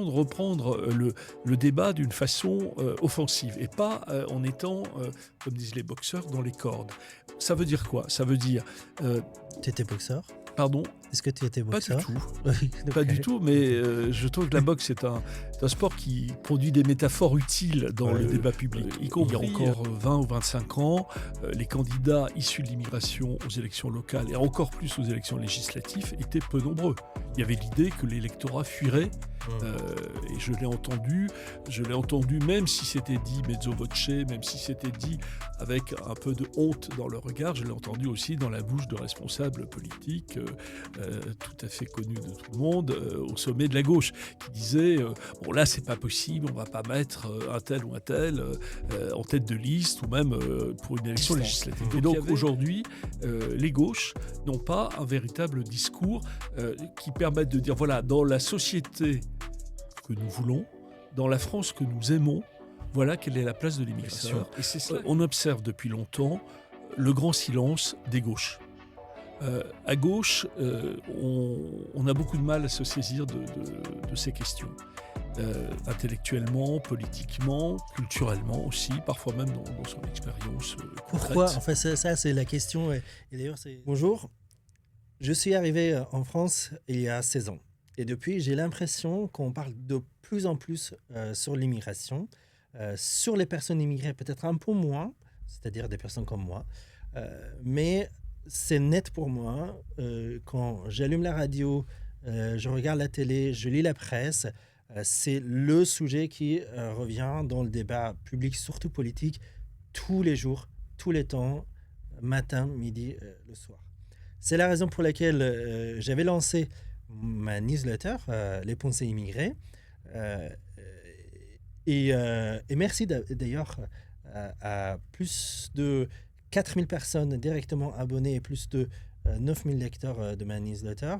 De reprendre le débat d'une façon offensive et pas en étant, comme disent les boxeurs, dans les cordes. Ça veut dire quoi? Ça veut dire... Tu étais boxeur? Pardon? Est-ce que tu étais Pas du boxeur? tout. Oui, Pas du ok. tout, mais je trouve que la boxe est un sport qui produit des métaphores utiles dans le débat public. Y compris il y a encore 20 ou 25 ans, les candidats issus de l'immigration aux élections locales et encore plus aux élections législatives étaient peu nombreux. Il y avait l'idée que l'électorat fuirait et je l'ai entendu même si c'était dit mezzo voce, même si c'était dit avec un peu de honte dans le regard, je l'ai entendu aussi dans la bouche de responsables politiques tout à fait connus de tout le monde au sommet de la gauche qui disaient bon là c'est pas possible, on va pas mettre un tel ou un tel en tête de liste ou même pour une élection législative. Et donc aujourd'hui les gauches n'ont pas un véritable discours qui permette de dire voilà, dans la société que nous voulons, dans la France que nous aimons, voilà quelle est la place de l'immigration. Et c'est ça. On observe depuis longtemps le grand silence des gauches. À gauche, on a beaucoup de mal à se saisir de ces questions. Intellectuellement, politiquement, culturellement aussi, parfois même dans son expérience concrète. Pourquoi? Enfin, ça c'est la question. Et d'ailleurs, c'est... Bonjour, je suis arrivé en France il y a 16 ans. Et depuis, j'ai l'impression qu'on parle de plus en plus sur l'immigration, sur les personnes immigrées, peut-être un peu moins, c'est-à-dire des personnes comme moi. Mais c'est net pour moi. Quand j'allume la radio, je regarde la télé, je lis la presse, c'est le sujet qui revient dans le débat public, surtout politique, tous les jours, tous les temps, matin, midi, le soir. C'est la raison pour laquelle j'avais lancé ma newsletter, Les Pensées immigrées. Et merci d'ailleurs à plus de 4000 personnes directement abonnées et plus de 9000 lecteurs de ma newsletter.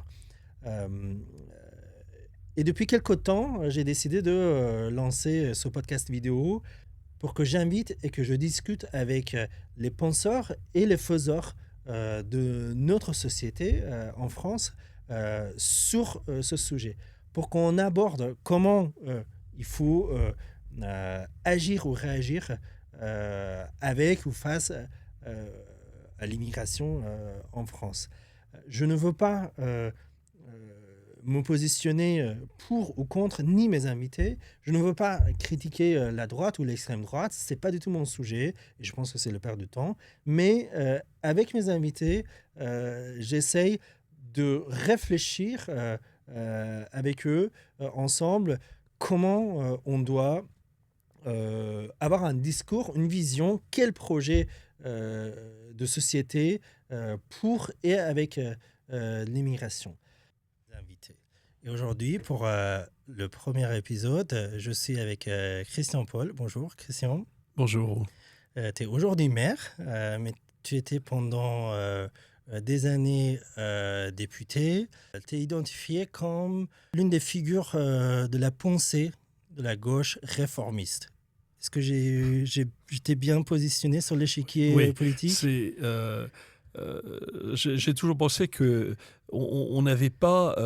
Et depuis quelque temps, j'ai décidé de lancer ce podcast vidéo pour que j'invite et que je discute avec les penseurs et les faiseurs de notre société en France sur ce sujet, pour qu'on aborde comment il faut agir ou réagir avec ou face à l'immigration en France. Je ne veux pas me positionner pour ou contre ni mes invités. Je ne veux pas critiquer la droite ou l'extrême droite. C'est pas du tout mon sujet et je pense que c'est le perte de temps. Mais avec mes invités, j'essaye de réfléchir avec eux ensemble comment on doit avoir un discours, une vision, quel projet de société pour et avec l'immigration. Et aujourd'hui, pour le premier épisode, je suis avec Christian Paul. Bonjour Christian. Bonjour. Tu es aujourd'hui maire, mais tu étais pendant des années député. Tu es identifié comme l'une des figures de la pensée de la gauche réformiste. Est-ce que j'étais bien positionné sur l'échiquier politique? J'ai toujours pensé qu'on n'avait pas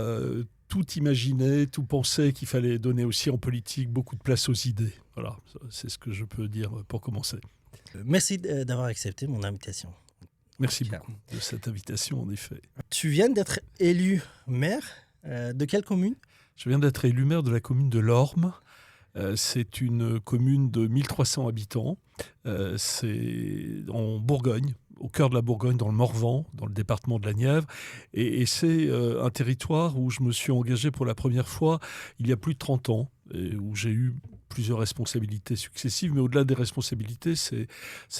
tout imaginé, tout pensé, qu'il fallait donner aussi en politique beaucoup de place aux idées. Voilà, c'est ce que je peux dire pour commencer. Merci d'avoir accepté mon invitation. Merci beaucoup de cette invitation, en effet. Tu viens d'être élu maire de quelle commune? Je viens d'être élu maire de la commune de Lorme. C'est une commune de 1300 habitants. C'est en Bourgogne, au cœur de la Bourgogne, dans le Morvan, dans le département de la Nièvre. Et c'est un territoire où je me suis engagé pour la première fois il y a plus de 30 ans, et où j'ai eu plusieurs responsabilités successives. Mais au-delà des responsabilités, c'est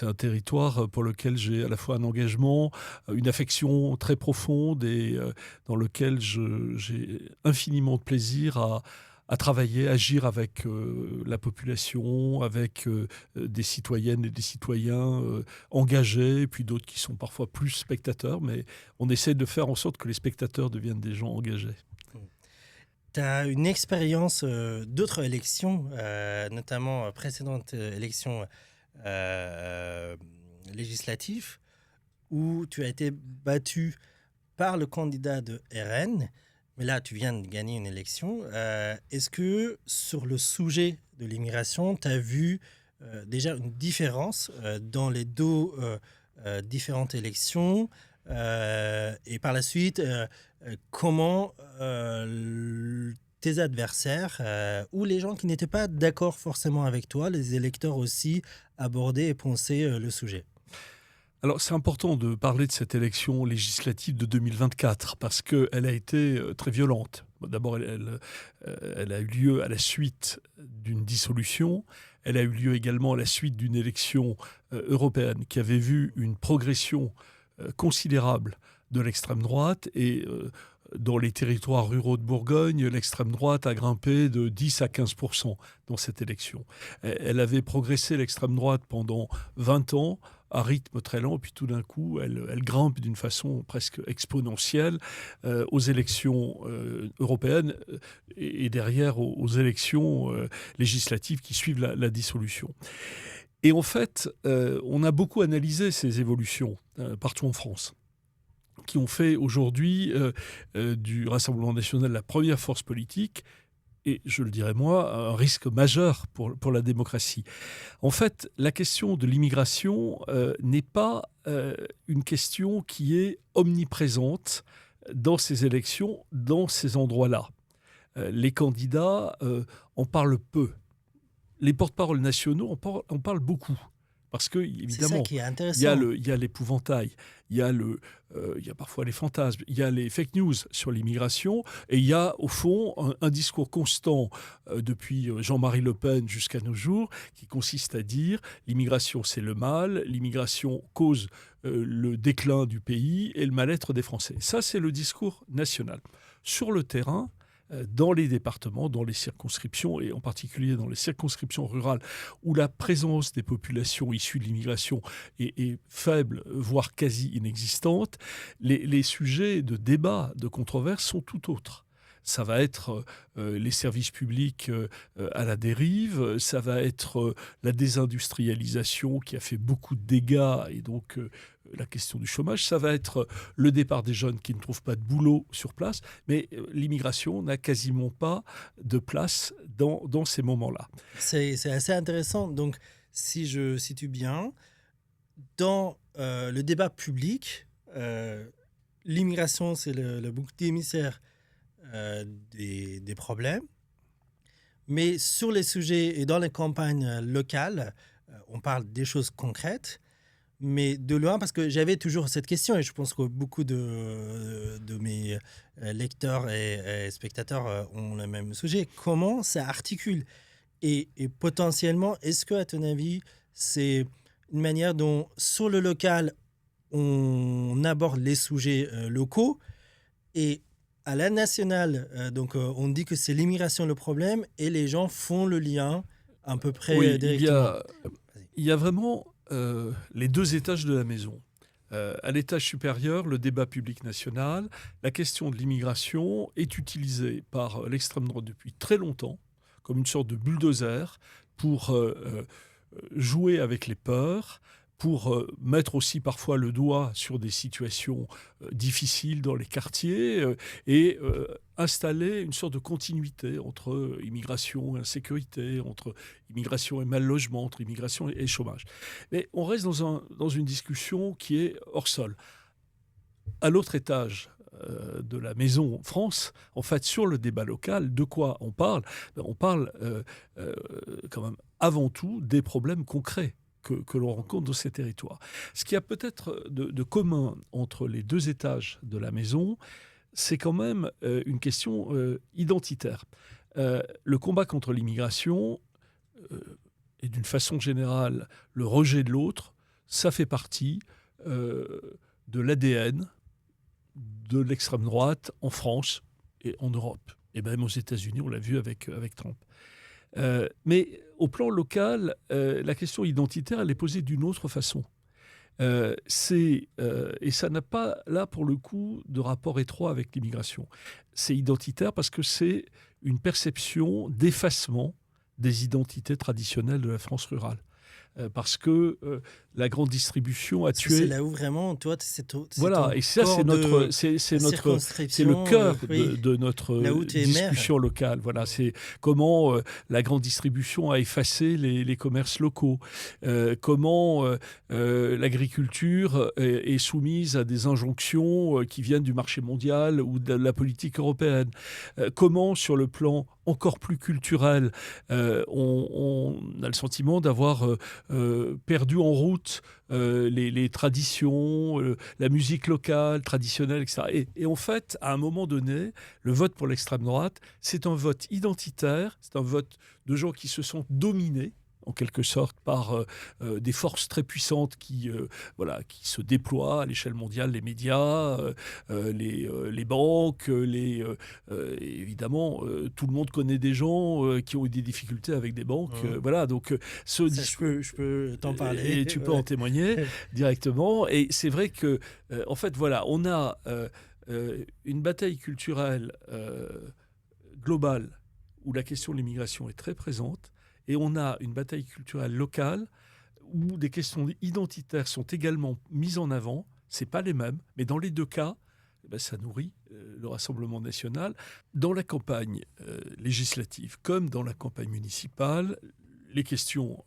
un territoire pour lequel j'ai à la fois un engagement, une affection très profonde et dans lequel j'ai infiniment de plaisir à travailler, agir avec la population, avec des citoyennes et des citoyens engagés, et puis d'autres qui sont parfois plus spectateurs, mais on essaie de faire en sorte que les spectateurs deviennent des gens engagés. Tu as une expérience d'autres élections, notamment précédentes élections législatives, où tu as été battu par le candidat de RN Mais là, tu viens de gagner une élection. Est-ce que sur le sujet de l'immigration, tu as vu déjà une différence dans les deux différentes élections et par la suite, comment tes adversaires ou les gens qui n'étaient pas d'accord forcément avec toi, les électeurs aussi, abordaient et pensaient le sujet? Alors, c'est important de parler de cette élection législative de 2024 parce qu'elle a été très violente. Bon, d'abord, elle a eu lieu à la suite d'une dissolution. Elle a eu lieu également à la suite d'une élection européenne qui avait vu une progression considérable de l'extrême droite et dans les territoires ruraux de Bourgogne, l'extrême droite a grimpé de 10 à 15% dans cette élection. Elle avait progressé, l'extrême droite, pendant 20 ans, à rythme très lent, puis tout d'un coup, elle grimpe d'une façon presque exponentielle aux élections européennes et derrière aux élections législatives qui suivent la dissolution. Et en fait, on a beaucoup analysé ces évolutions partout en France, qui ont fait aujourd'hui du Rassemblement national la première force politique, et je le dirais moi, un risque majeur pour la démocratie. En fait, la question de l'immigration n'est pas une question qui est omniprésente dans ces élections, dans ces endroits-là. Les candidats en parlent peu. Les porte-paroles nationaux en parlent beaucoup. Parce que, C'est ça évidemment, qui est il y a intéressant. l'épouvantail, il y a parfois les fantasmes, il y a les fake news sur l'immigration, et il y a, au fond, un discours constant depuis Jean-Marie Le Pen jusqu'à nos jours, qui consiste à dire l'immigration, c'est le mal, l'immigration cause le déclin du pays et le mal-être des Français. Ça, c'est le discours national. Sur le terrain, dans les départements, dans les circonscriptions, et en particulier dans les circonscriptions rurales, où la présence des populations issues de l'immigration est faible, voire quasi inexistante, les sujets de débat, de controverse sont tout autres. Ça va être les services publics à la dérive, ça va être la désindustrialisation qui a fait beaucoup de dégâts et donc la question du chômage, ça va être le départ des jeunes qui ne trouvent pas de boulot sur place, mais l'immigration n'a quasiment pas de place dans ces moments-là. C'est assez intéressant. Donc, si je situe bien, dans le débat public, l'immigration, c'est le bouc émissaire des problèmes. Mais sur les sujets et dans les campagnes locales, on parle des choses concrètes. Mais de loin, parce que j'avais toujours cette question, et je pense que beaucoup de mes lecteurs et spectateurs ont le même sujet. Comment ça articule? Et potentiellement, est-ce que, à ton avis, c'est une manière dont, sur le local, on aborde les sujets locaux et à la nationale, on dit que c'est l'immigration le problème et les gens font le lien à peu près Oui, directement. Vas-y. il y a vraiment les deux étages de la maison. À l'étage supérieur, le débat public national, la question de l'immigration est utilisée par l'extrême droite depuis très longtemps comme une sorte de bulldozer pour jouer avec les peurs, pour mettre aussi parfois le doigt sur des situations difficiles dans les quartiers et installer une sorte de continuité entre immigration et insécurité, entre immigration et mal-logement, entre immigration et chômage. Mais on reste dans une discussion qui est hors sol. À l'autre étage de la maison France, en fait, sur le débat local, de quoi on parle? On parle quand même avant tout des problèmes concrets que l'on rencontre dans ces territoires. Ce qui a peut-être de commun entre les deux étages de la maison, c'est quand même une question identitaire. Le combat contre l'immigration et d'une façon générale le rejet de l'autre, ça fait partie de l'ADN de l'extrême droite en France et en Europe. Et même aux États-Unis, on l'a vu avec Trump. Mais au plan local, la question identitaire, elle est posée d'une autre façon. Et ça n'a pas, là, pour le coup, de rapport étroit avec l'immigration. C'est identitaire parce que c'est une perception d'effacement des identités traditionnelles de la France rurale. Parce que la grande distribution a tué. C'est là où vraiment, toi, c'est ton Voilà, et ça, c'est le cœur de notre discussion locale. Voilà, c'est comment la grande distribution a effacé les commerces locaux, comment l'agriculture est soumise à des injonctions qui viennent du marché mondial ou de la politique européenne, comment, sur le plan encore plus culturel, on a le sentiment d'avoir perdu en route les traditions, la musique locale, traditionnelle, etc. Et en fait, à un moment donné, le vote pour l'extrême droite, c'est un vote identitaire, c'est un vote de gens qui se sentent dominés, en quelque sorte, par des forces très puissantes qui se déploient à l'échelle mondiale, les médias, les banques, évidemment, tout le monde connaît des gens qui ont eu des difficultés avec des banques. Voilà, donc je peux t'en parler. Et tu peux en témoigner directement. Et c'est vrai que, en fait, voilà, on a une bataille culturelle globale où la question de l'immigration est très présente. Et on a une bataille culturelle locale où des questions identitaires sont également mises en avant. Ce n'est pas les mêmes, mais dans les deux cas, ça nourrit le Rassemblement national. Dans la campagne législative comme dans la campagne municipale, les questions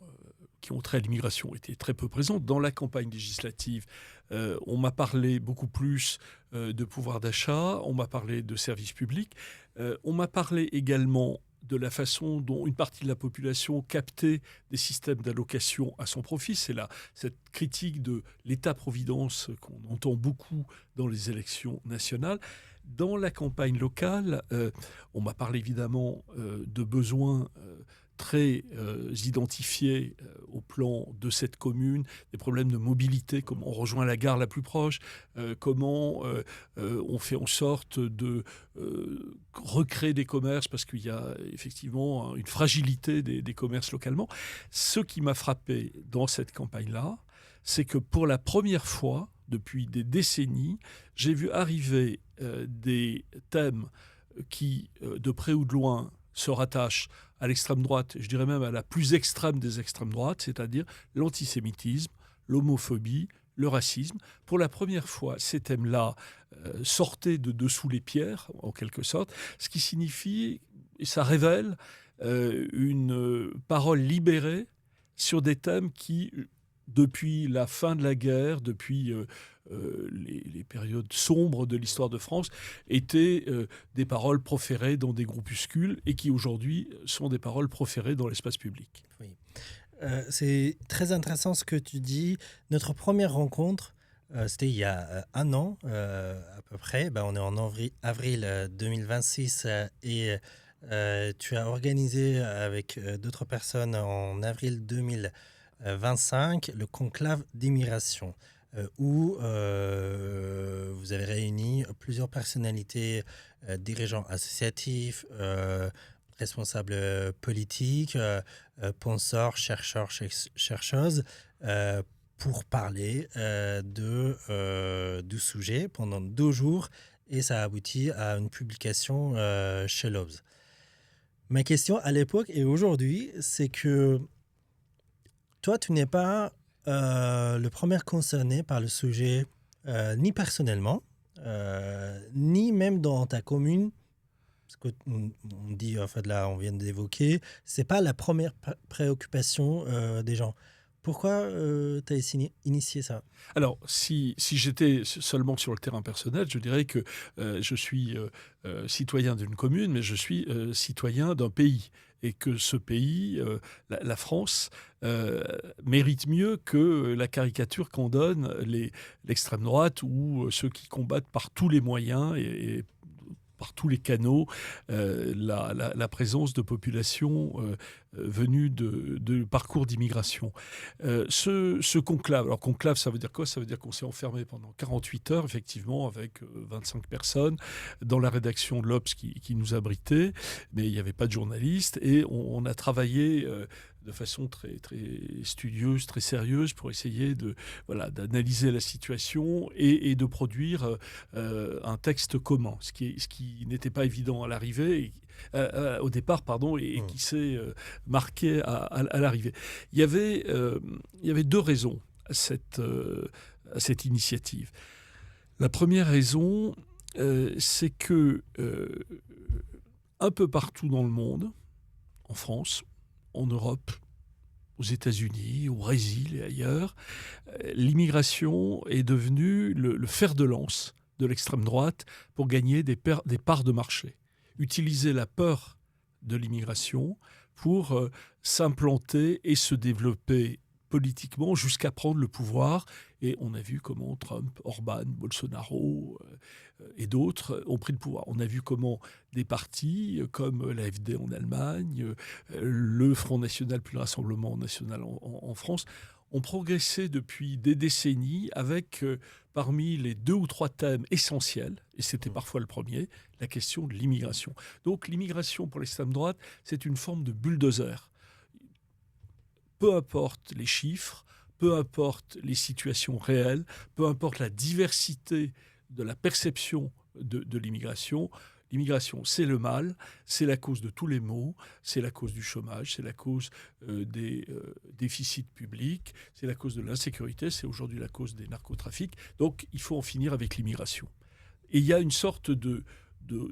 qui ont trait à l'immigration étaient très peu présentes. Dans la campagne législative, on m'a parlé beaucoup plus de pouvoir d'achat, on m'a parlé de services publics, on m'a parlé également de la façon dont une partie de la population captait des systèmes d'allocation à son profit. C'est cette critique de l'État-providence qu'on entend beaucoup dans les élections nationales. Dans la campagne locale, on m'a parlé évidemment de besoins très identifiés au plan de cette commune, des problèmes de mobilité, comment on rejoint la gare la plus proche, comment on fait en sorte de recréer des commerces, parce qu'il y a effectivement une fragilité des commerces localement. Ce qui m'a frappé dans cette campagne-là, c'est que pour la première fois, depuis des décennies, j'ai vu arriver des thèmes qui, de près ou de loin, se rattachent à l'extrême droite, je dirais même à la plus extrême des extrêmes droites, c'est-à-dire l'antisémitisme, l'homophobie, le racisme. Pour la première fois, ces thèmes-là sortaient de dessous les pierres, en quelque sorte, ce qui signifie, et ça révèle, une parole libérée sur des thèmes qui, depuis la fin de la guerre, depuis les périodes sombres de l'histoire de France, étaient des paroles proférées dans des groupuscules et qui aujourd'hui sont des paroles proférées dans l'espace public. Oui. C'est très intéressant ce que tu dis. Notre première rencontre, c'était il y a un an à peu près. On est en avril 2026 et tu as organisé avec d'autres personnes en avril 2025 le conclave d'immigration. Où vous avez réuni plusieurs personnalités, dirigeants associatifs, responsables politiques, penseurs, chercheurs, chercheuses, pour parler du sujet pendant 2 jours, et ça a abouti à une publication chez Lobs. Ma question à l'époque et aujourd'hui, c'est que toi, tu n'es pas le premier concerné par le sujet, ni personnellement, ni même dans ta commune. Ce qu'on dit, en fait, là, on vient d'évoquer, c'est pas la première préoccupation des gens. Pourquoi tu as initié ça ? Alors, si j'étais seulement sur le terrain personnel, je dirais que je suis citoyen d'une commune, mais je suis citoyen d'un pays. Et que ce pays, la France, mérite mieux que la caricature qu'en donne l'extrême droite ou ceux qui combattent par tous les moyens et par tous les canaux la présence de populations venues de parcours d'immigration. Ce conclave, alors conclave, ça veut dire quoi ? Ça veut dire qu'on s'est enfermé pendant 48 heures, effectivement, avec 25 personnes, dans la rédaction de l'Obs qui nous abritait, mais il n'y avait pas de journalistes, et on a travaillé de façon très, très studieuse, très sérieuse, pour essayer d'analyser la situation et de produire un texte commun, ce qui n'était pas évident à l'arrivée, au départ, et qui s'est marqué à l'arrivée. Il y avait 2 raisons à cette initiative. La première raison, c'est que un peu partout dans le monde, en France, en Europe, aux États-Unis, au Brésil et ailleurs, l'immigration est devenue le fer de lance de l'extrême droite pour gagner des parts de marché. Utiliser la peur de l'immigration pour s'implanter et se développer politiquement jusqu'à prendre le pouvoir. Et on a vu comment Trump, Orban, Bolsonaro et d'autres ont pris le pouvoir. On a vu comment des partis comme l'AfD en Allemagne, le Front National puis le Rassemblement National en France ont progressé depuis des décennies avec, parmi les 2 ou 3 thèmes essentiels, et c'était parfois le premier, la question de l'immigration. Donc l'immigration pour l'extrême droite, c'est une forme de bulldozer. Peu importe les chiffres, peu importe les situations réelles, peu importe la diversité de la perception de l'immigration, l'immigration, c'est le mal, c'est la cause de tous les maux, c'est la cause du chômage, c'est la cause des déficits publics, c'est la cause de l'insécurité, c'est aujourd'hui la cause des narcotrafics. Donc, il faut en finir avec l'immigration. Et il y a une sorte de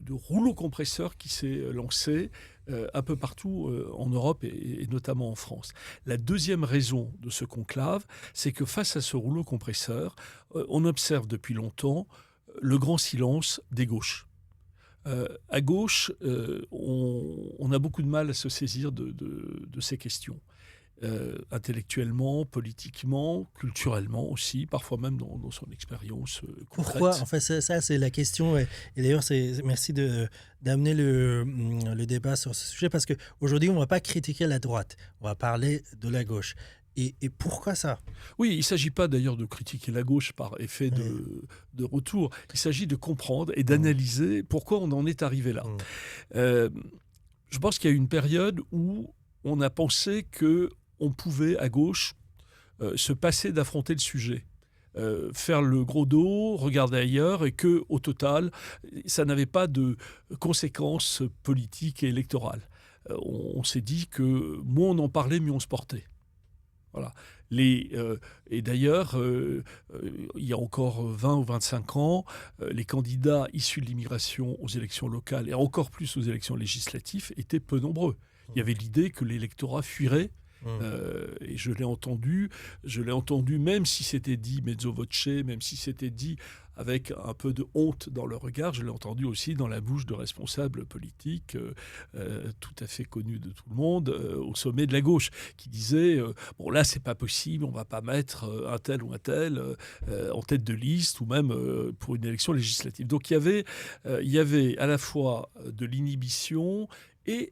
rouleau compresseur qui s'est lancé un peu partout en Europe et notamment en France. La deuxième raison de ce conclave, c'est que face à ce rouleau compresseur, on observe depuis longtemps le grand silence des gauches. À gauche, on a beaucoup de mal à se saisir de ces questions. Intellectuellement, politiquement, culturellement aussi, parfois même dans son expérience concrète. Pourquoi? En fait, ça c'est la question. Et d'ailleurs, merci d'amener le débat sur ce sujet, parce qu'aujourd'hui, on ne va pas critiquer la droite, on va parler de la gauche. Et pourquoi ça? Oui, il ne s'agit pas d'ailleurs de critiquer la gauche par effet de retour. Il s'agit de comprendre et d'analyser pourquoi on en est arrivé là. Je pense qu'il y a eu une période où on a pensé qu'on pouvait, à gauche, se passer d'affronter le sujet. Faire le gros dos, regarder ailleurs, et qu'au total, ça n'avait pas de conséquences politiques et électorales. On s'est dit que moins on en parlait, mieux on se portait. Voilà. Et d'ailleurs, il y a encore 20 ou 25 ans, les candidats issus de l'immigration aux élections locales et encore plus aux élections législatives étaient peu nombreux. Il y avait l'idée que l'électorat fuirait. Et je l'ai entendu, même si c'était dit mezzo voce, même si c'était dit avec un peu de honte dans le regard, je l'ai entendu aussi dans la bouche de responsables politiques tout à fait connus de tout le monde, au sommet de la gauche, qui disaient bon là c'est pas possible, on va pas mettre un tel ou un tel en tête de liste, ou même pour une élection législative. Donc il y avait à la fois de l'inhibition et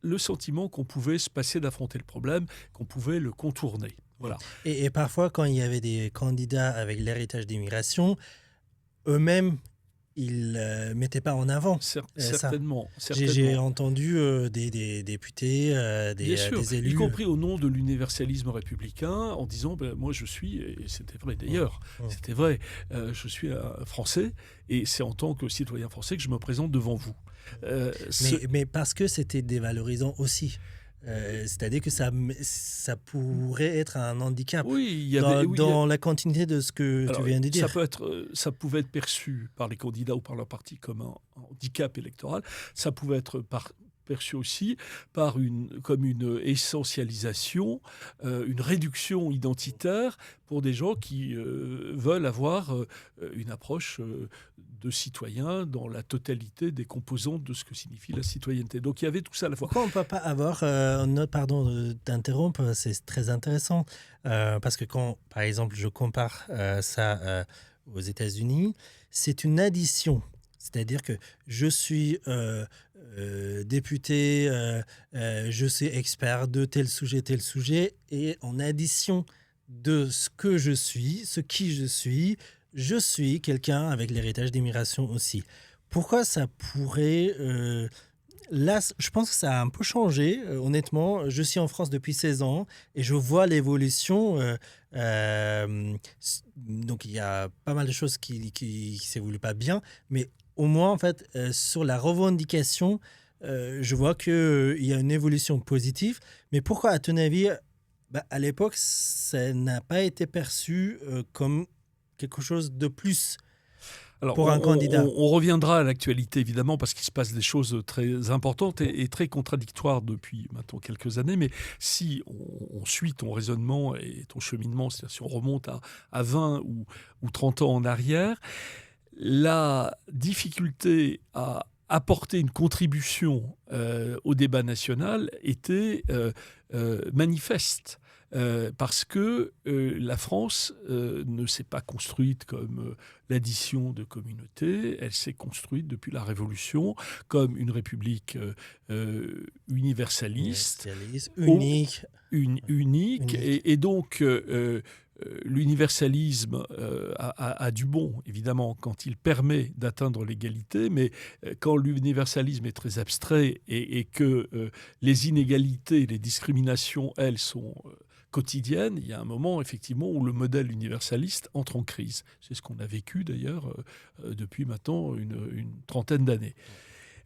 le sentiment qu'on pouvait se passer d'affronter le problème, qu'on pouvait le contourner. Voilà. Et parfois, quand il y avait des candidats avec l'héritage d'immigration, eux-mêmes, ils ne mettaient pas en avant certainement. J'ai entendu des députés, des élus. Y compris au nom de l'universalisme républicain, en disant moi je suis, et c'était vrai d'ailleurs, c'était vrai, je suis français, et c'est en tant que citoyen français que je me présente devant vous. Mais parce que c'était dévalorisant aussi. C'est-à-dire que ça pourrait être un handicap dans la continuité de ce que tu viens de dire. Ça pouvait être perçu par les candidats ou par leur parti comme un handicap électoral. Ça pouvait être perçu aussi comme une essentialisation, une réduction identitaire pour des gens qui veulent avoir une approche de citoyen dans la totalité des composantes de ce que signifie la citoyenneté. Donc il y avait tout ça à la fois. Pourquoi on ne peut pas avoir, pardon d'interrompre, c'est très intéressant, parce que quand, par exemple, je compare ça aux États-Unis, c'est une addition. C'est-à-dire que je suis député, je suis expert de tel sujet, et en addition de ce que je suis, je suis quelqu'un avec l'héritage d'immigration aussi. Pourquoi ça pourrait... Là, je pense que ça a un peu changé, honnêtement. Je suis en France depuis 16 ans et je vois l'évolution. Donc, il y a pas mal de choses qui s'évoluent pas bien, mais au moins, en fait, sur la revendication, je vois qu'il y a une évolution positive. Mais pourquoi, à ton avis, À l'époque, ça n'a pas été perçu comme quelque chose de plus Alors, pour un candidat. on reviendra à l'actualité, évidemment, parce qu'il se passe des choses très importantes et très contradictoires depuis maintenant quelques années. Mais si on suit ton raisonnement et ton cheminement, c'est-à-dire si on remonte à 20 ou 30 ans en arrière, la difficulté à apporter une contribution au débat national était manifeste. Parce que la France ne s'est pas construite comme l'addition de communautés, elle s'est construite depuis la Révolution comme une république universaliste, Unique. unique. Et donc l'universalisme a du bon, évidemment, quand il permet d'atteindre l'égalité, mais quand l'universalisme est très abstrait et que les inégalités, les discriminations, elles, sont quotidiennes, il y a un moment, effectivement, où le modèle universaliste entre en crise. C'est ce qu'on a vécu, d'ailleurs, depuis maintenant une trentaine d'années.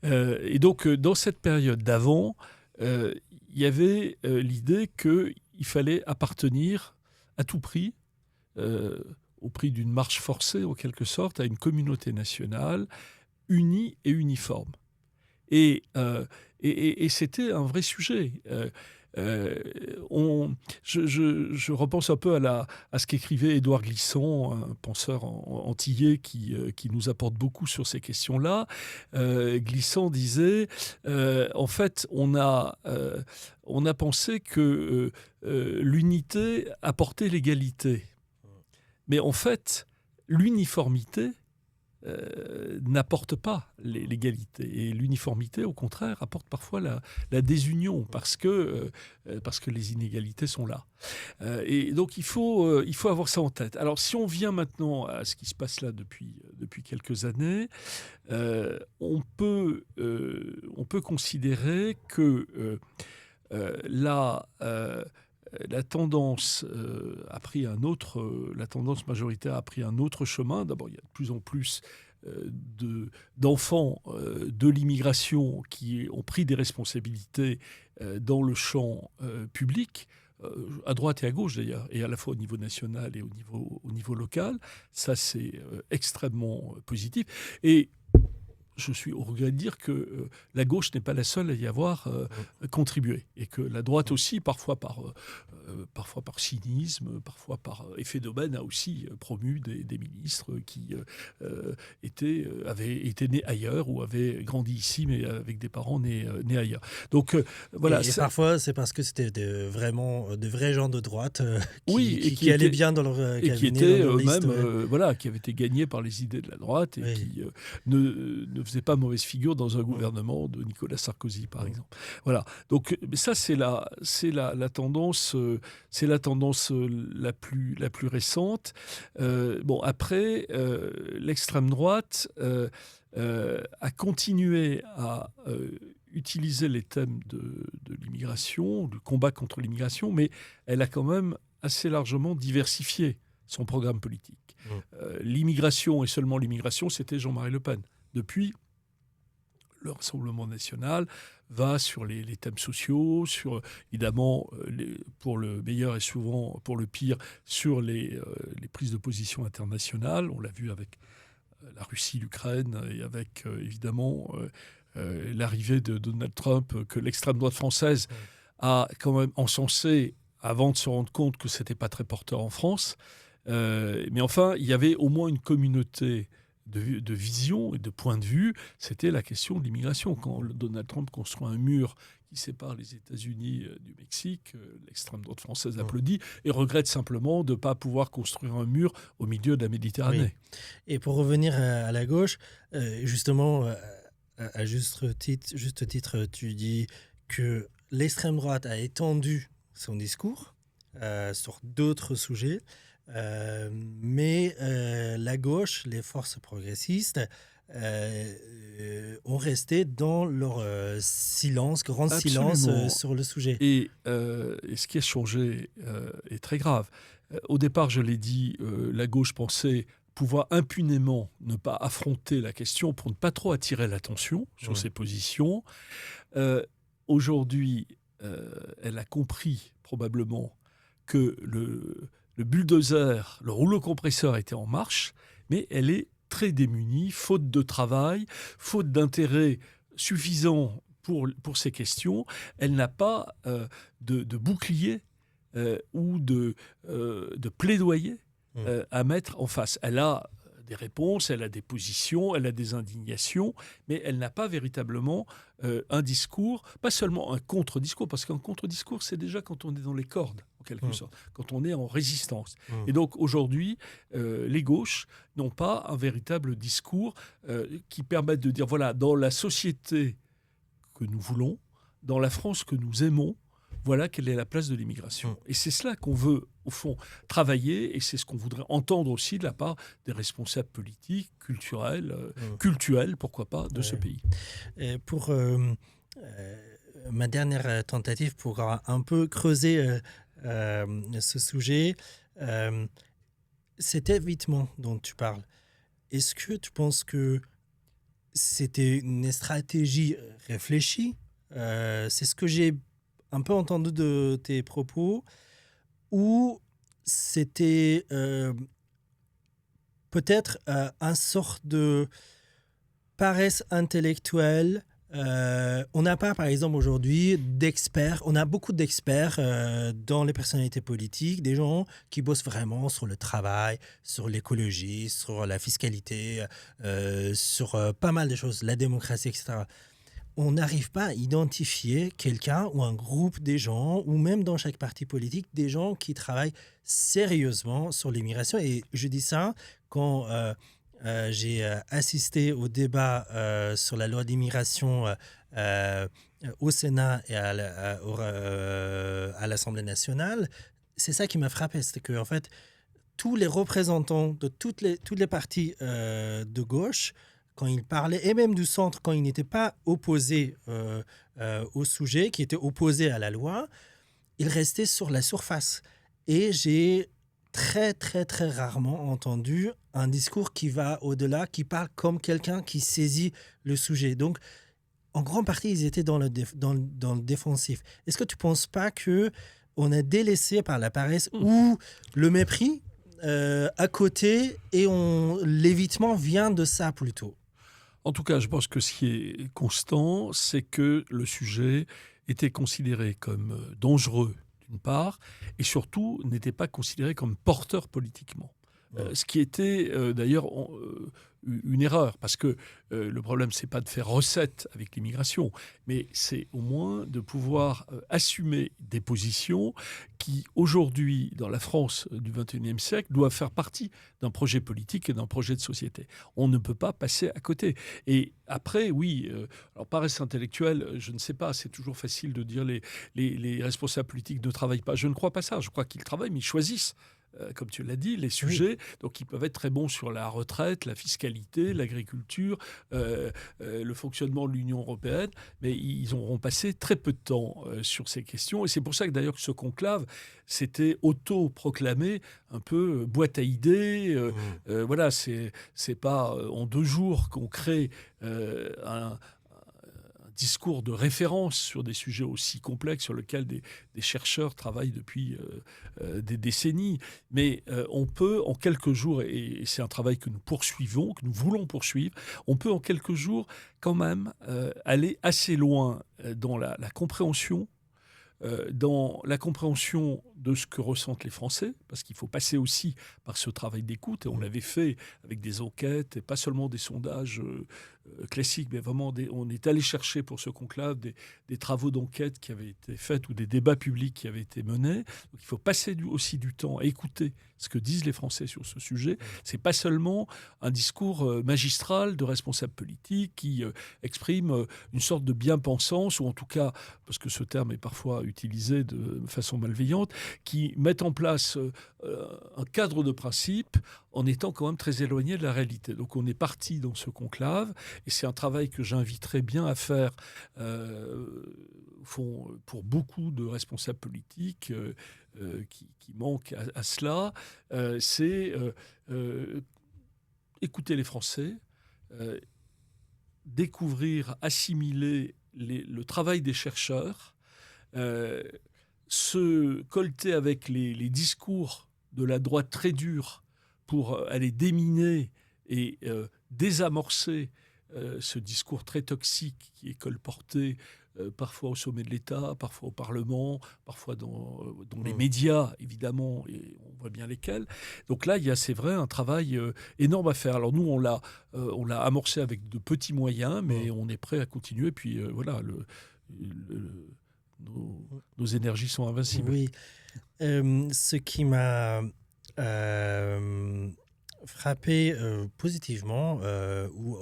Et donc, dans cette période d'avant, il y avait l'idée qu'il fallait appartenir à tout prix, au prix d'une marche forcée en quelque sorte, à une communauté nationale unie et uniforme. Et c'était un vrai sujet. Je repense un peu à ce qu'écrivait Édouard Glissant, un penseur antillais qui nous apporte beaucoup sur ces questions-là. Glissant disait, en fait, on a pensé que l'unité apportait l'égalité. Mais en fait, l'uniformité n'apporte pas l'égalité. Et l'uniformité, au contraire, apporte parfois la désunion parce que les inégalités sont là. Et donc, il faut avoir ça en tête. Alors, si on vient maintenant à ce qui se passe là depuis quelques années, on peut considérer que la tendance la tendance majoritaire a pris un autre chemin. D'abord, il y a de plus en plus d'enfants de l'immigration qui ont pris des responsabilités dans le champ public, à droite et à gauche d'ailleurs, et à la fois au niveau national et au niveau local. Ça, c'est extrêmement positif. Et je suis au regret de dire que la gauche n'est pas la seule à y avoir contribué. Et que la droite aussi, parfois par cynisme, parfois par effet d'aubaine, a aussi promu des ministres qui avaient été nés ailleurs ou avaient grandi ici, mais avec des parents nés ailleurs. Donc voilà. Et parfois, c'est parce que c'était de vrais gens de droite qui allaient étaient bien dans leur cabinet, et qui étaient dans leur liste, eux-mêmes, qui avaient été gagnés par les idées de la droite et qui ne faisait pas mauvaise figure dans un gouvernement de Nicolas Sarkozy, par exemple. Voilà. Donc ça, c'est la tendance, la plus récente. Bon, après, l'extrême droite a continué à utiliser les thèmes de l'immigration, du combat contre l'immigration, mais elle a quand même assez largement diversifié son programme politique. L'immigration et seulement l'immigration, c'était Jean-Marie Le Pen. Depuis, le Rassemblement national va sur les thèmes sociaux, sur, évidemment, pour le meilleur et souvent pour le pire, sur les prises de position internationales. On l'a vu avec la Russie, l'Ukraine, et avec, évidemment, l'arrivée de Donald Trump, que l'extrême droite française a quand même encensé avant de se rendre compte que ce n'était pas très porteur en France. Mais enfin, il y avait au moins une communauté de vision et de point de vue. C'était la question de l'immigration. Quand Donald Trump construit un mur qui sépare les États-Unis du Mexique, l'extrême droite française applaudit et regrette simplement de ne pas pouvoir construire un mur au milieu de la Méditerranée. Oui. Et pour revenir à la gauche, justement, à juste titre, tu dis que l'extrême droite a étendu son discours sur d'autres sujets. Mais la gauche, les forces progressistes, ont resté dans leur silence, grand silence sur le sujet. Et ce qui a changé est très grave. Au départ, je l'ai dit, la gauche pensait pouvoir impunément ne pas affronter la question pour ne pas trop attirer l'attention sur ses positions. Aujourd'hui, elle a compris probablement que le bulldozer, le rouleau compresseur était en marche, mais elle est très démunie, faute de travail, faute d'intérêt suffisant pour ces questions. Elle n'a pas de bouclier ou de plaidoyer à mettre en face. Elle a des réponses, elle a des positions, elle a des indignations, mais elle n'a pas véritablement un discours, pas seulement un contre-discours, parce qu'un contre-discours, c'est déjà quand on est dans les cordes, en quelque sorte, quand on est en résistance. Et donc aujourd'hui, les gauches n'ont pas un véritable discours qui permette de dire, voilà, dans la société que nous voulons, dans la France que nous aimons, voilà quelle est la place de l'immigration. Et c'est cela qu'on veut, au fond, travailler, et c'est ce qu'on voudrait entendre aussi de la part des responsables politiques, cultuels, pourquoi pas, de ce pays. Et pour ma dernière tentative pour un peu creuser ce sujet, cet évitement dont tu parles, est-ce que tu penses que c'était une stratégie réfléchie? C'est ce que j'ai un peu entendu de tes propos, ou c'était peut-être un sort de paresse intellectuelle. On n'a pas, par exemple, aujourd'hui d'experts. On a beaucoup d'experts dans les personnalités politiques, des gens qui bossent vraiment sur le travail, sur l'écologie, sur la fiscalité, sur pas mal de choses, la démocratie, etc. On n'arrive pas à identifier quelqu'un ou un groupe des gens, ou même dans chaque parti politique, des gens qui travaillent sérieusement sur l'immigration. Et je dis ça quand j'ai assisté au débat sur la loi d'immigration au Sénat et à l'Assemblée nationale. C'est ça qui m'a frappé, c'est que en fait, tous les représentants de toutes les partis de gauche, quand ils parlaient, et même du centre, quand ils n'étaient pas opposés au sujet, qui étaient opposés à la loi, ils restaient sur la surface. Et j'ai très, très, très rarement entendu un discours qui va au-delà, qui parle comme quelqu'un qui saisit le sujet. Donc, en grande partie, ils étaient dans le défensif. Est-ce que tu ne penses pas qu'on est délaissé par la paresse ou le mépris à côté, et l'évitement vient de ça plutôt? En tout cas, je pense que ce qui est constant, c'est que le sujet était considéré comme dangereux, d'une part, et surtout n'était pas considéré comme porteur politiquement. Ce qui était d'ailleurs une erreur, parce que le problème, c'est pas de faire recette avec l'immigration, mais c'est au moins de pouvoir assumer des positions qui, aujourd'hui, dans la France du XXIe siècle, doivent faire partie d'un projet politique et d'un projet de société. On ne peut pas passer à côté. Et après, oui, alors paresse intellectuelle, je ne sais pas, c'est toujours facile de dire les responsables politiques ne travaillent pas. Je ne crois pas ça. Je crois qu'ils travaillent, mais ils choisissent. Comme tu l'as dit, les sujets, donc ils peuvent être très bons sur la retraite, la fiscalité, l'agriculture, le fonctionnement de l'Union européenne, mais ils auront passé très peu de temps sur ces questions. Et c'est pour ça que d'ailleurs que ce conclave s'était auto-proclamé un peu boîte à idées. Voilà, c'est pas en 2 jours qu'on crée un discours de référence sur des sujets aussi complexes sur lesquels des chercheurs travaillent depuis des décennies. Mais on peut en quelques jours, et c'est un travail que nous poursuivons, que nous voulons poursuivre, on peut en quelques jours quand même aller assez loin dans la compréhension dans la compréhension de ce que ressentent les Français, parce qu'il faut passer aussi par ce travail d'écoute, et on l'avait fait avec des enquêtes, et pas seulement des sondages classiques, mais vraiment, on est allé chercher pour ce conclave des travaux d'enquête qui avaient été faits, ou des débats publics qui avaient été menés. Donc il faut passer aussi du temps à écouter ce que disent les Français sur ce sujet. C'est pas seulement un discours magistral de responsables politiques qui exprime une sorte de bien-pensance, ou en tout cas, parce que ce terme est parfois utilisé de façon malveillante, qui mettent en place un cadre de principe en étant quand même très éloigné de la réalité. Donc on est parti dans ce conclave, et c'est un travail que j'inviterais bien à faire pour beaucoup de responsables politiques qui manquent à cela. C'est écouter les Français, découvrir, assimiler le travail des chercheurs, se colter avec les discours de la droite très dure pour aller déminer et désamorcer ce discours très toxique qui est colporté parfois au sommet de l'État, parfois au Parlement, parfois dans les médias, évidemment, et on voit bien lesquels. Donc là, il y a, c'est vrai, un travail énorme à faire. Alors nous, on l'a amorcé avec de petits moyens, mais on est prêt à continuer. Puis voilà, nos énergies sont invincibles. Oui. Ce qui m'a frappé positivement, ou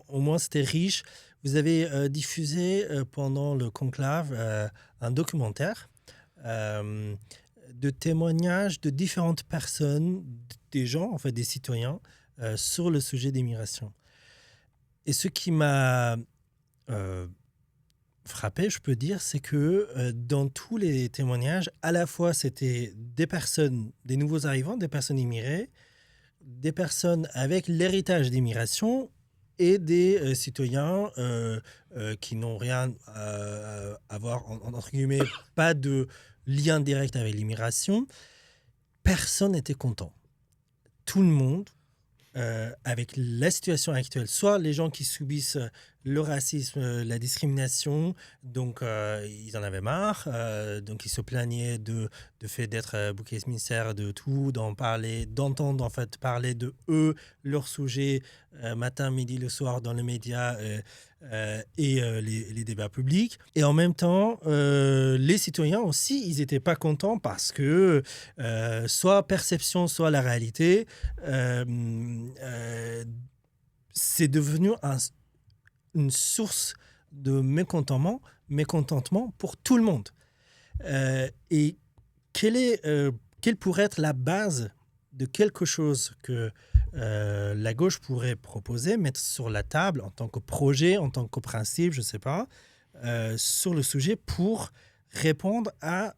au moins c'était riche, vous avez diffusé pendant le conclave un documentaire de témoignages de différentes personnes, des gens, en fait des citoyens, sur le sujet des migrations. Et ce qui m'a frappé, je peux dire, c'est que dans tous les témoignages, à la fois c'était des personnes, des nouveaux arrivants, des personnes immigrées, des personnes avec l'héritage d'immigration et des citoyens qui n'ont rien à voir, entre guillemets, pas de lien direct avec l'immigration. Personne n'était content. Tout le monde, avec la situation actuelle, soit les gens qui subissent le racisme, la discrimination, donc ils en avaient marre, donc ils se plaignaient de fait d'être bouc émissaire de tout, d'en parler, d'entendre en fait parler de eux, leur sujet, matin, midi, le soir dans les médias et les débats publics. Et en même temps, les citoyens aussi, ils n'étaient pas contents parce que soit perception, soit la réalité, c'est devenu une source de mécontentement pour tout le monde. Et quelle pourrait être la base de quelque chose que la gauche pourrait proposer, mettre sur la table en tant que projet, en tant que principe, je ne sais pas, sur le sujet pour répondre à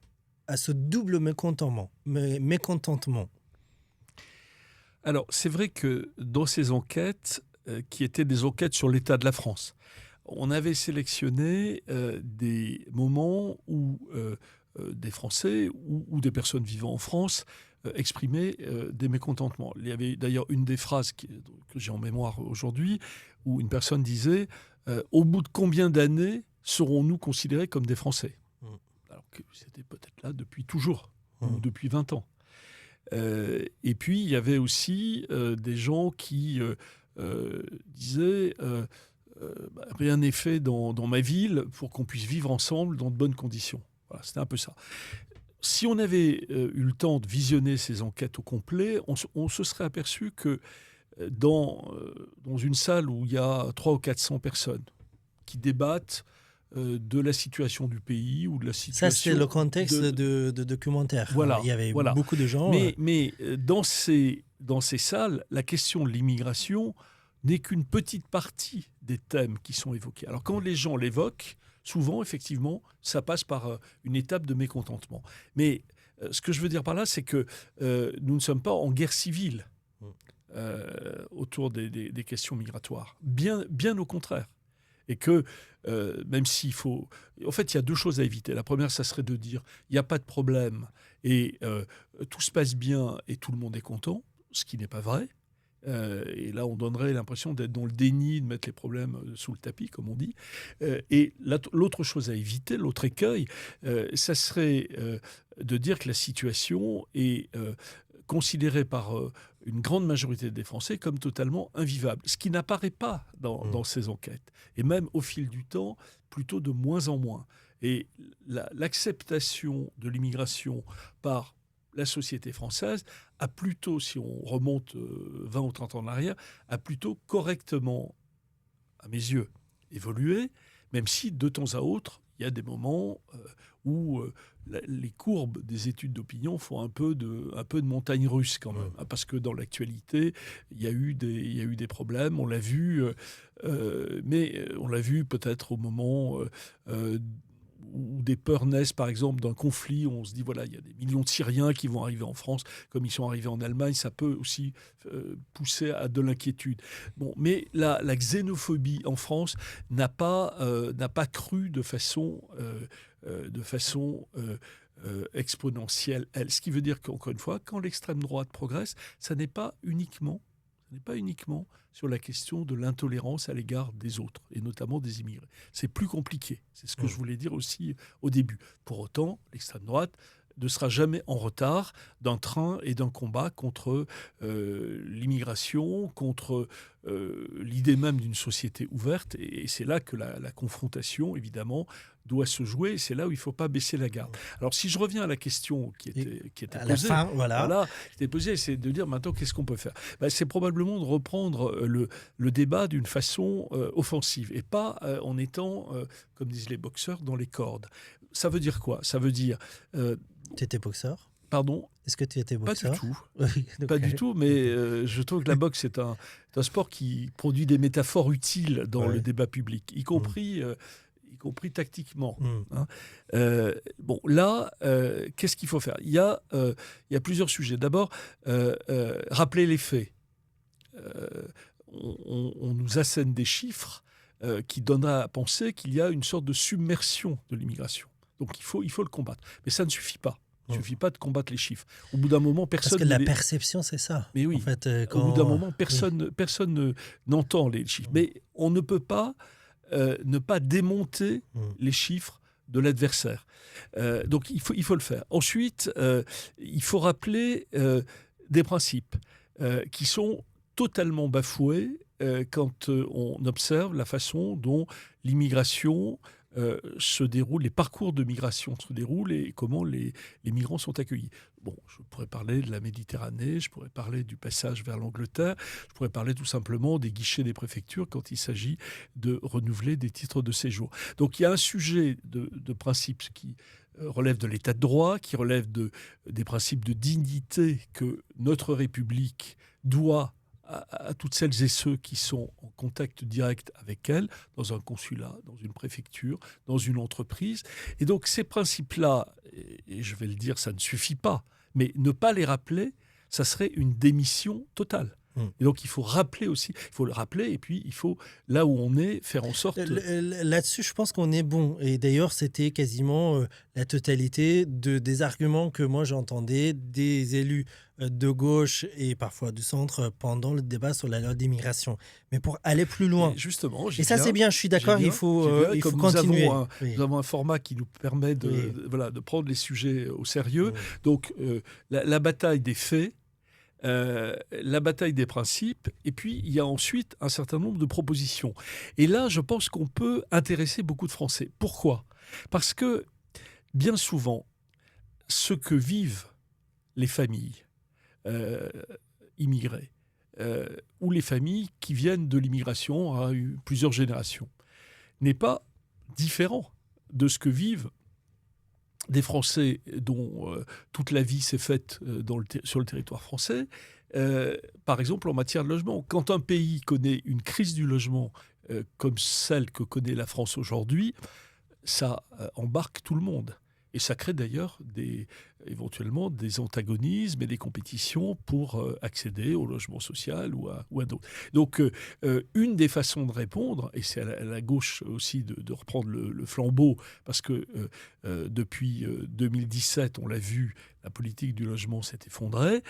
ce double mécontentement. Alors, c'est vrai que dans ces enquêtes, qui étaient des enquêtes sur l'état de la France, on avait sélectionné des moments où des Français ou des personnes vivant en France exprimaient des mécontentements. Il y avait d'ailleurs une des phrases que j'ai en mémoire aujourd'hui, où une personne disait « Au bout de combien d'années serons-nous considérés comme des Français ?» Alors que c'était peut-être là depuis toujours, ou depuis 20 ans. Et puis, il y avait aussi des gens qui disaient rien n'est fait dans ma ville pour qu'on puisse vivre ensemble dans de bonnes conditions. Voilà, c'était un peu ça. Si on avait eu le temps de visionner ces enquêtes au complet, on se serait aperçu que dans une salle où il y a 300 ou 400 personnes qui débattent de la situation du pays ou de la situation... Ça, c'est le contexte de documentaire. Voilà, il y avait beaucoup de gens. Mais dans ces salles, la question de l'immigration n'est qu'une petite partie des thèmes qui sont évoqués. Alors quand les gens l'évoquent, souvent, effectivement, ça passe par une étape de mécontentement. Mais ce que je veux dire par là, c'est que nous ne sommes pas en guerre civile autour des questions migratoires. Bien au contraire. Et que même s'il faut... En fait, il y a deux choses à éviter. La première, ça serait de dire il n'y a pas de problème et tout se passe bien et tout le monde est content, ce qui n'est pas vrai. Et là, on donnerait l'impression d'être dans le déni, de mettre les problèmes sous le tapis, comme on dit. Et l'autre chose à éviter, l'autre écueil, ça serait de dire que la situation est considérée par une grande majorité des Français comme totalement invivable, ce qui n'apparaît pas dans ces enquêtes. Et même au fil du temps, plutôt de moins en moins. Et l'acceptation de l'immigration par la société française a plutôt, si on remonte 20 ou 30 ans en arrière, a plutôt correctement, à mes yeux, évolué, même si de temps à autre, il y a des moments où les courbes des études d'opinion font un peu de montagne russe quand même, parce que dans l'actualité, il y a eu des problèmes, on l'a vu, mais on l'a vu peut-être au moment où des peurs naissent, par exemple, d'un conflit, où on se dit, voilà, il y a des millions de Syriens qui vont arriver en France, comme ils sont arrivés en Allemagne, ça peut aussi pousser à de l'inquiétude. Bon, mais la xénophobie en France n'a pas cru de façon exponentielle, elle. Ce qui veut dire qu'encore une fois, quand l'extrême droite progresse, ça n'est pas uniquement sur la question de l'intolérance à l'égard des autres, et notamment des immigrés. C'est plus compliqué. C'est ce que je voulais dire aussi au début. Pour autant, l'extrême droite ne sera jamais en retard d'un train et d'un combat contre l'immigration, contre l'idée même d'une société ouverte. Et c'est là que la confrontation, évidemment, doit se jouer. C'est là où il ne faut pas baisser la garde. Alors, si je reviens à la question qui était à posée, la fin, voilà. qui était posée, c'est de dire maintenant qu'est-ce qu'on peut faire. C'est probablement de reprendre le débat d'une façon offensive et pas en étant, comme disent les boxeurs, dans les cordes. Ça veut dire quoi? Ça veut dire... Tu étais boxeur? Pardon? Est-ce que tu étais boxeur? Pas du tout. Oui, Pas du tout, mais je trouve que la boxe est un sport qui produit des métaphores utiles dans le débat public, y compris tactiquement. Hein. Bon, là, qu'est-ce qu'il faut faire? Il y a plusieurs sujets. D'abord, rappeler les faits. On nous assène des chiffres qui donneraient à penser qu'il y a une sorte de submersion de l'immigration. Donc il faut le combattre. Mais ça ne suffit pas. Il ne suffit pas de combattre les chiffres. Au bout d'un moment, personne... Parce que la perception, c'est ça. Mais oui, en fait, au bout d'un moment, personne n'entend les chiffres. Mais on ne peut pas ne pas démonter les chiffres de l'adversaire. Donc il faut le faire. Ensuite, il faut rappeler des principes qui sont totalement bafoués quand on observe la façon dont l'immigration se déroule, les parcours de migration se déroulent et comment les migrants sont accueillis. Bon, je pourrais parler de la Méditerranée, je pourrais parler du passage vers l'Angleterre, je pourrais parler tout simplement des guichets des préfectures quand il s'agit de renouveler des titres de séjour. Donc il y a un sujet de principe qui relève de l'état de droit, qui relève des principes de dignité que notre République doit à toutes celles et ceux qui sont en contact direct avec elle, dans un consulat, dans une préfecture, dans une entreprise. Et donc ces principes-là, et je vais le dire, ça ne suffit pas, mais ne pas les rappeler, ça serait une démission totale. Et donc il faut rappeler aussi, il faut le rappeler, et puis il faut, là où on est, faire en sorte... Là-dessus, je pense qu'on est bon. Et d'ailleurs, c'était quasiment la totalité des arguments que moi j'entendais des élus de gauche et parfois du centre pendant le débat sur la loi d'immigration. Mais pour aller plus loin... Justement, et ça, c'est bien, je suis d'accord, il faut continuer. Nous avons un format qui nous permet de prendre les sujets au sérieux. Donc, la bataille des faits, la bataille des principes, et puis il y a ensuite un certain nombre de propositions. Et là, je pense qu'on peut intéresser beaucoup de Français. Pourquoi ? Parce que, bien souvent, ce que vivent les familles immigrées, ou les familles qui viennent de l'immigration à plusieurs générations, n'est pas différent de ce que vivent des Français dont toute la vie s'est faite sur le territoire français, par exemple en matière de logement. Quand un pays connaît une crise du logement comme celle que connaît la France aujourd'hui, ça embarque tout le monde. Et ça crée d'ailleurs éventuellement des antagonismes et des compétitions pour accéder au logement social ou à d'autres. Donc, une des façons de répondre, et c'est à la gauche aussi de reprendre le flambeau, parce que depuis 2017, on l'a vu, la politique du logement s'est effondrée.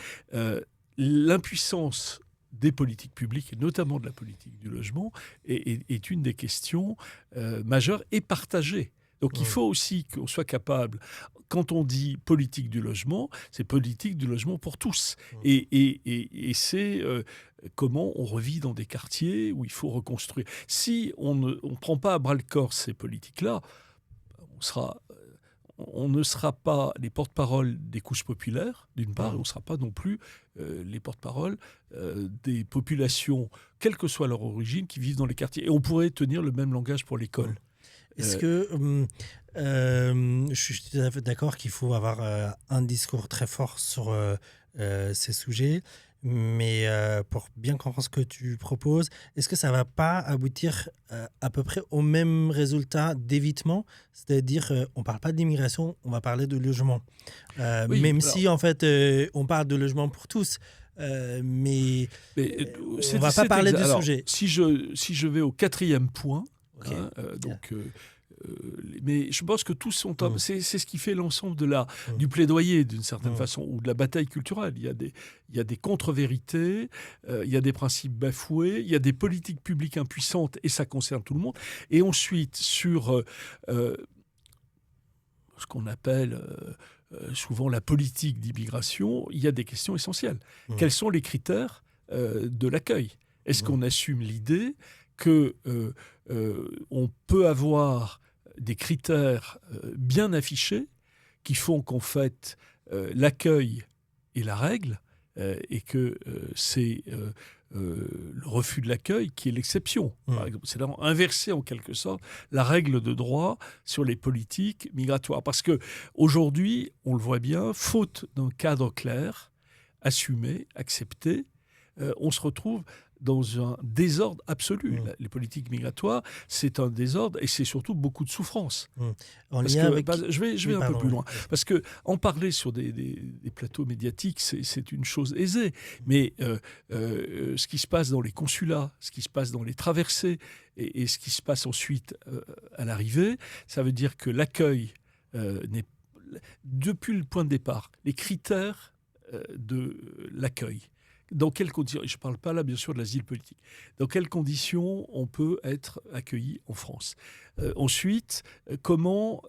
L'impuissance des politiques publiques, et notamment de la politique du logement, est une des questions majeures et partagées. Donc il faut aussi qu'on soit capable, quand on dit politique du logement, c'est politique du logement pour tous. Et c'est comment on revit dans des quartiers où il faut reconstruire. Si on ne prend pas à bras-le-corps ces politiques-là, on ne sera pas les porte-paroles des couches populaires, d'une part, et on ne sera pas non plus les porte-paroles des populations, quelle que soit leur origine, qui vivent dans les quartiers. Et on pourrait tenir le même langage pour l'école. Est-ce que je suis tout à fait d'accord qu'il faut avoir un discours très fort sur ces sujets, mais pour bien comprendre ce que tu proposes, est-ce que ça ne va pas aboutir à peu près au même résultat d'évitement? C'est-à-dire, on ne parle pas d'immigration, on va parler de logement. Si, en fait, on parle de logement pour tous. Mais on ne va pas parler de sujet. Si je vais au quatrième point, mais je pense que tous sont... C'est ce qui fait l'ensemble du plaidoyer, d'une certaine façon, ou de la bataille culturelle. Il y a des contre-vérités, il y a des principes bafoués, il y a des politiques publiques impuissantes, et ça concerne tout le monde. Et ensuite, sur ce qu'on appelle souvent la politique d'immigration, il y a des questions essentielles. Quels sont les critères de l'accueil ? Est-ce qu'on assume l'idée que on peut avoir des critères bien affichés qui font qu'en fait l'accueil est la règle et que c'est le refus de l'accueil qui est l'exception. Par exemple, c'est inverser en quelque sorte la règle de droit sur les politiques migratoires. Parce que aujourd'hui, on le voit bien, faute d'un cadre clair, assumé, accepté, on se retrouve dans un désordre absolu. Les politiques migratoires, c'est un désordre et c'est surtout beaucoup de souffrance. Je vais un peu plus loin. Parce qu'en parler sur des plateaux médiatiques, c'est une chose aisée. Mais ce qui se passe dans les consulats, ce qui se passe dans les traversées et ce qui se passe ensuite à l'arrivée, ça veut dire que l'accueil n'est... Depuis le point de départ, les critères de l'accueil, dans quelles conditions, je ne parle pas là bien sûr de l'asile politique, dans quelles conditions on peut être accueilli en France. Ensuite, comment,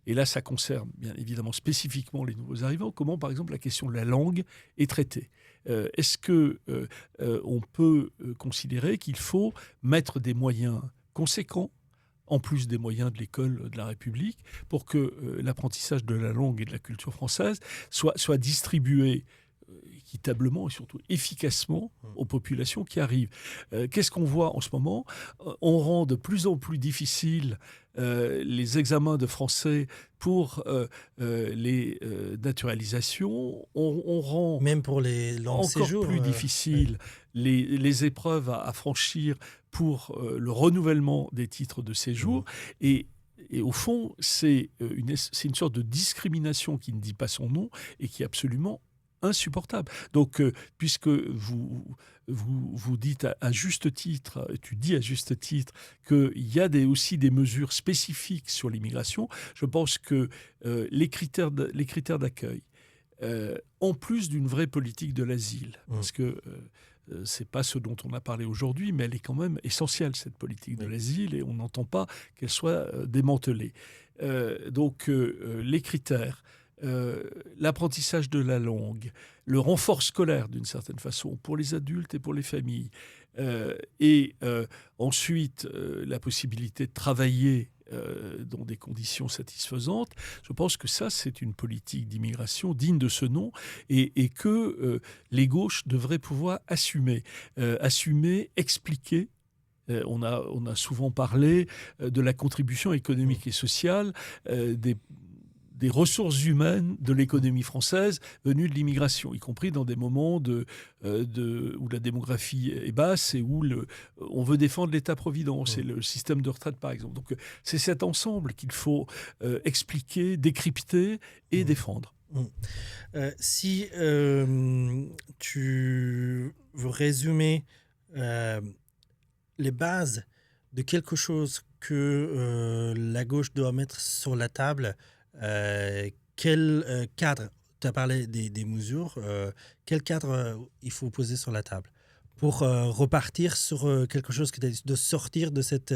et là ça concerne bien évidemment spécifiquement les nouveaux arrivants, comment par exemple la question de la langue est traitée. Est-ce qu'on peut considérer qu'il faut mettre des moyens conséquents en plus des moyens de l'école de la République, pour que l'apprentissage de la langue et de la culture française soit distribué équitablement et surtout efficacement aux populations qui arrivent. Qu'est-ce qu'on voit en ce moment ? On rend de plus en plus difficile les examens de français pour les naturalisations. On rend même pour les longs encore séjours, plus difficile les épreuves à franchir pour le renouvellement des titres de séjour. Et au fond, c'est une sorte de discrimination qui ne dit pas son nom et qui est absolument insupportable. Donc, puisque vous dites à juste titre, tu dis à juste titre qu'il y a aussi des mesures spécifiques sur l'immigration, je pense que les critères d'accueil, en plus d'une vraie politique de l'asile, parce que c'est pas ce dont on a parlé aujourd'hui, mais elle est quand même essentielle, cette politique de l'asile, et on n'entend pas qu'elle soit démantelée. Donc, les critères, l'apprentissage de la langue, le renfort scolaire d'une certaine façon pour les adultes et pour les familles, et ensuite la possibilité de travailler dans des conditions satisfaisantes, je pense que ça, c'est une politique d'immigration digne de ce nom et que les gauches devraient pouvoir assumer, expliquer. On a souvent parlé de la contribution économique et sociale des ressources humaines de l'économie française venues de l'immigration, y compris dans des moments où la démographie est basse et où on veut défendre l'État-providence et le système de retraite, par exemple. Donc, c'est cet ensemble qu'il faut expliquer, décrypter et défendre. Si tu veux résumer les bases de quelque chose que la gauche doit mettre sur la table, quel cadre, tu as parlé des mesures, quel cadre il faut poser sur la table pour repartir sur quelque chose de sortir de cette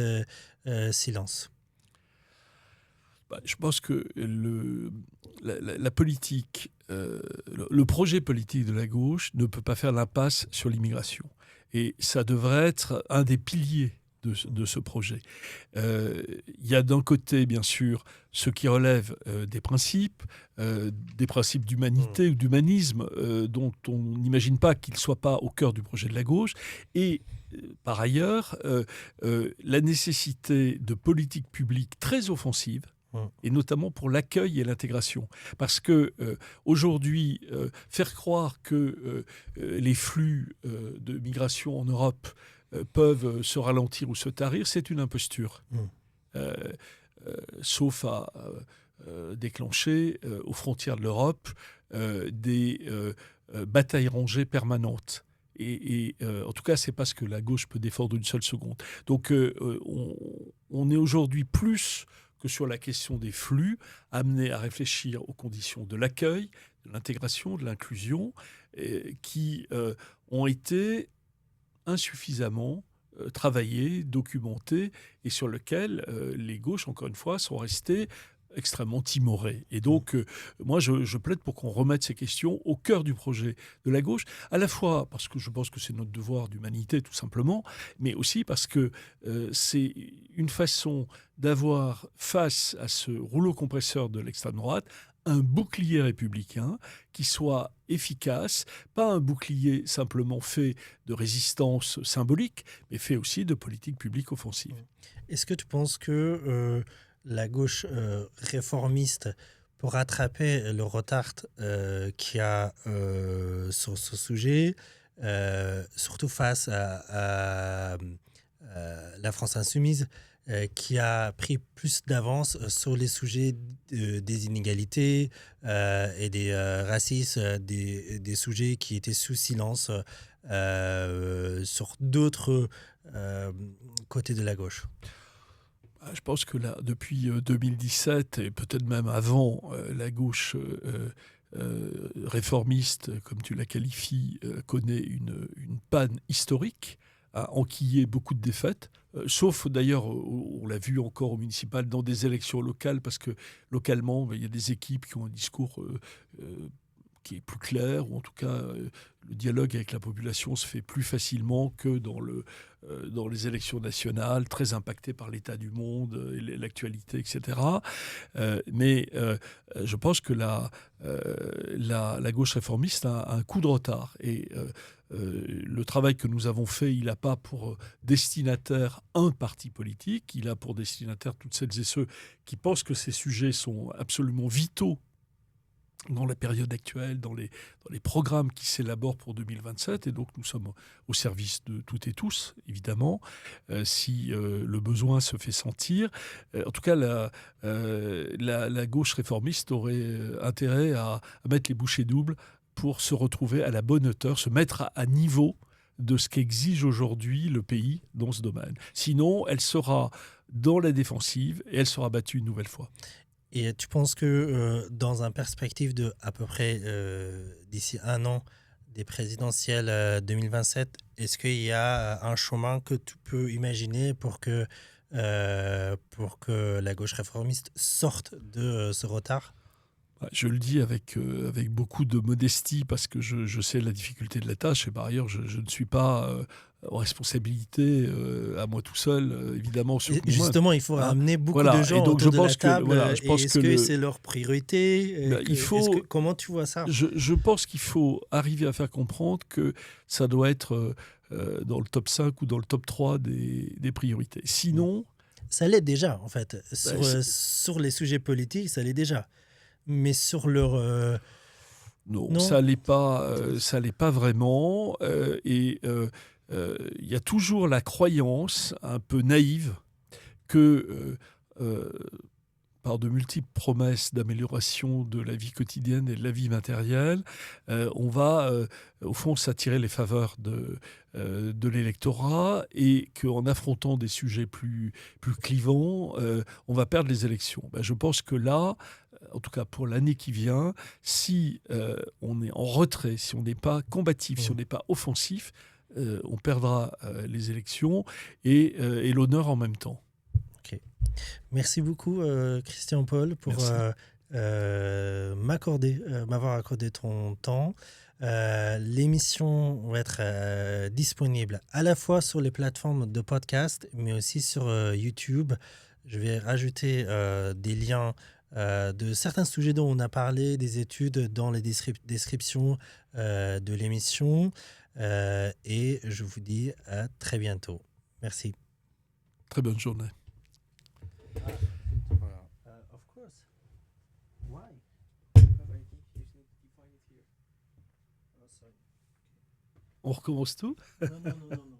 silence? Je pense que la politique, le projet politique de la gauche ne peut pas faire l'impasse sur l'immigration. Et ça devrait être un des piliers de ce projet. Il y a d'un côté, bien sûr, ce qui relève des principes d'humanité ou d'humanisme dont on n'imagine pas qu'ils ne soient pas au cœur du projet de la gauche. Et par ailleurs, la nécessité de politiques publiques très offensives, et notamment pour l'accueil et l'intégration. Parce que aujourd'hui, faire croire que les flux de migration en Europe peuvent se ralentir ou se tarir, c'est une imposture. Sauf à déclencher aux frontières de l'Europe des batailles rangées permanentes. Et en tout cas, c'est pas ce que la gauche peut défendre une seule seconde. Donc, on est aujourd'hui plus que sur la question des flux, amené à réfléchir aux conditions de l'accueil, de l'intégration, de l'inclusion, qui ont été insuffisamment travaillées, documentées, et sur lesquelles les gauches, encore une fois, sont restées extrêmement timorées. Et donc, moi, je plaide pour qu'on remette ces questions au cœur du projet de la gauche, à la fois parce que je pense que c'est notre devoir d'humanité, tout simplement, mais aussi parce que c'est une façon d'avoir, face à ce rouleau compresseur de l'extrême droite, un bouclier républicain qui soit efficace, pas un bouclier simplement fait de résistance symbolique, mais fait aussi de politique publique offensive. Est-ce que tu penses que la gauche réformiste, pour rattraper le retard qu'il y a sur ce sujet, surtout face à la France insoumise, qui a pris plus d'avance sur les sujets des inégalités et des racismes, des sujets qui étaient sous silence sur d'autres côtés de la gauche? Je pense que là, depuis 2017, et peut-être même avant, la gauche réformiste, comme tu la qualifies, connaît une panne historique, a enquillé beaucoup de défaites, sauf d'ailleurs, on l'a vu encore au municipal, dans des élections locales, parce que localement, il y a des équipes qui ont un discours qui est plus clair, ou en tout cas, le dialogue avec la population se fait plus facilement que dans les élections nationales, très impactées par l'état du monde, l'actualité, etc. Mais je pense que la gauche réformiste a un coup de retard. Et le travail que nous avons fait, il n'a pas pour destinataire un parti politique, il a pour destinataire toutes celles et ceux qui pensent que ces sujets sont absolument vitaux dans la période actuelle, dans les programmes qui s'élaborent pour 2027. Et donc, nous sommes au service de toutes et tous, évidemment, si le besoin se fait sentir. En tout cas, la gauche réformiste aurait intérêt à mettre les bouchées doubles pour se retrouver à la bonne hauteur, se mettre à niveau de ce qu'exige aujourd'hui le pays dans ce domaine. Sinon, elle sera dans la défensive et elle sera battue une nouvelle fois. Et tu penses que dans une perspective de à peu près d'ici un an des présidentielles 2027, est-ce qu'il y a un chemin que tu peux imaginer pour que la gauche réformiste sorte de ce retard? Je le dis avec beaucoup de modestie parce que je sais la difficulté de la tâche et par ailleurs je ne suis pas en responsabilité à moi tout seul, évidemment. Sur Justement, il faut ramener beaucoup de gens donc autour de la table. je pense est-ce que c'est leur priorité? Comment tu vois ça? Je pense qu'il faut arriver à faire comprendre que ça doit être dans le top 5 ou dans le top 3 des priorités. Sinon... Ça l'est déjà, en fait. Sur les sujets politiques, ça l'est déjà. Mais sur leur... Non, ça l'est pas vraiment. Il y a toujours la croyance un peu naïve que par de multiples promesses d'amélioration de la vie quotidienne et de la vie matérielle, on va au fond s'attirer les faveurs de l'électorat et qu'en affrontant des sujets plus clivants, on va perdre les élections. Je pense que là, en tout cas pour l'année qui vient, si on est en retrait, si on n'est pas combatif, si on n'est pas offensif, on perdra les élections et l'honneur en même temps. Okay. Merci beaucoup Christian Paul pour m'avoir accordé ton temps. L'émission va être disponible à la fois sur les plateformes de podcast mais aussi sur YouTube. Je vais rajouter des liens de certains sujets dont on a parlé, des études dans les descriptions de l'émission. Et je vous dis à très bientôt. Merci. Très bonne journée. Of course. Why? On recommence tout? Non.